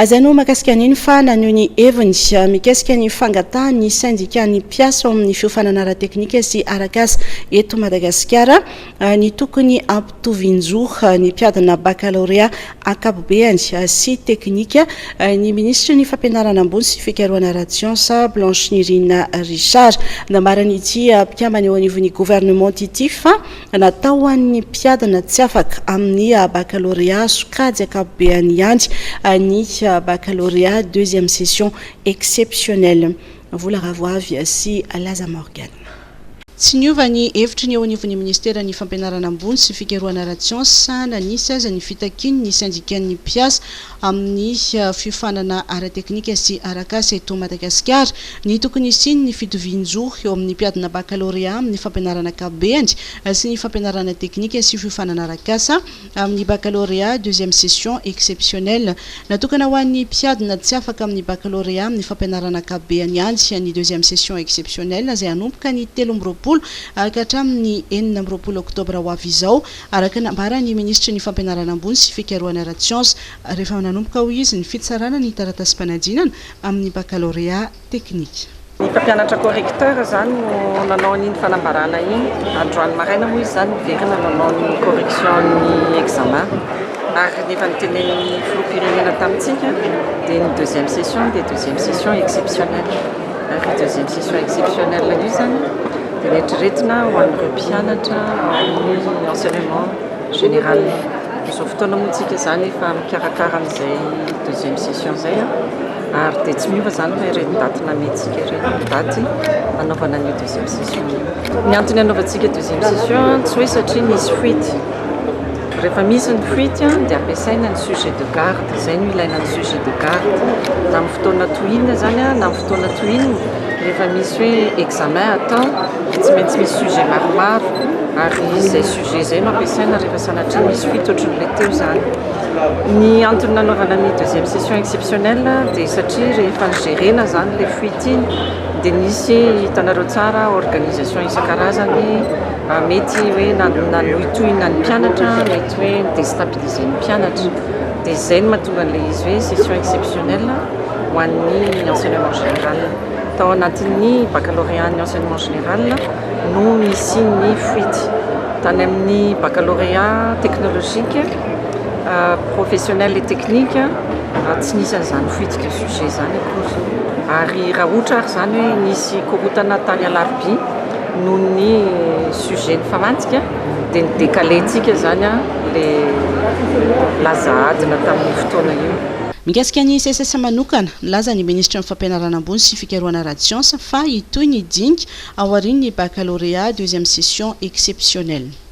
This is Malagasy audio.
azano makasika aniny fa naneo ny heviny mikasika ny fangatahany ny syndicat ny mpiasa ao amin'ny fiofanana ara-teknika sy arakasa eto Madagasikara ny tokony ampitovinjo ny mpiadina baccalauréat ankapobeny sy teknika ny ministra ny fampianarana ambony sy fikarohana ara-tsiansa Blanche Nirina Richard namarany ity mpikambana eo anivon'ny gouvernement ity fa natao an'ny mpiadina tsy afaka amin'ny baccalauréat sokajy ankapobeny ihany ny baccalauréat deuxième session exceptionnelle. Vola ravoavy sy Alaza Morgan. Tsy niova ny hevitry ny eo anivon'ny ministera ny fampianarana ambony sy fikarohana ara-tsiansa nanisy aza ny fitakiny ny syndicat-ny mpiasa amin'ny fiofanana ara-teknika sy arakasa eto Madagasikara ny tokony isiny ny fitovinjo eo amin'ny mpiadina baccalauréat amin'ny fampianarana ankapobeny sy ny fampianarana teknika sy fiofanana arakasa amin'ny baccalauréat deuxième session exceptionnelle natokana ho an'ny mpiadina tsy afaka amin'ny baccalauréat amin'ny fampianarana ankapobeny ihany ny deuxième session exceptionnelle izay anomboka ny 13 hatramin'ny 4 oktobra ho avy izao araka nambarany ministra ny fampianarana ambony sy fikarohana ara-tsiansa rehefa nanomboka ho izy ny fitsarana ny taratasy mpanadinana amin'ny baccalauréat teknika. Ny mpampianatra correcteur zany no nanao an'iny fanambarana iny androany maraina moa izy zany miverina nanao ny correction ny examen ary nefa nitenen'ny filoham-pirenena tamintsika dia ny deuxième session exceptionnelle ary deuxième session exceptionnelle io zany dia rehetrarehetina ho an'ireo mpianatra amin'ny enseignement général. Izao fotoana moa tsika zany efa mikarakara an'izay deuxième session zay ary dia tsy miova zany fa ireny daty namentsika ireny daty anaovana ny deuxième session. Ny antony anaovantsika deuxième session tsy hoe satria misy fuite. Rehefa misy ny fuite dia ampiasaina ny sujet de garde, izay no ilaina ny sujet de garde na amin'ny fotoana tohina zany na amin'ny fotoana tohina rehefa misy hoe examen atao tsy maintsy misy sujet maromaro ary izay sujet izay no ampiasaina rehefa sanatria misy fuite ohatran'ilay teo zany. Ny antony nanaovana ny deuxième session exceptionnelle dia satria rehefa nigérena zany ilay fuite iny dia nisy hitanareo tsara organisation isan-karazany mety hoe nanohitohina ny mpianatra mety hoe déstabiliser ny mpianatra dia izay no mahatonga an'ilay izy hoe session exceptionnelle ho an'ny enseignement général. Tao anatin'ny baccalauréat ny enseignement général no misy ny fuite tany amin'ny baccalauréat technologique professionnel et technique tsy nisy an'izany fuite de sujet zany akory ary raha ohatra ary zany hoe nisy korotana tany alarobia noho ny sujet ny famantsika dia nidécalentsika zany le lazahadina tamin'ny fotoana io. Mikasika ny CSS manokana laza ny ministra ny fampianarana ambony sy fikarohana ara-tsiansa fa itoy ny dingy ao aorian'ny baccalauréat deuxième session exceptionnelle.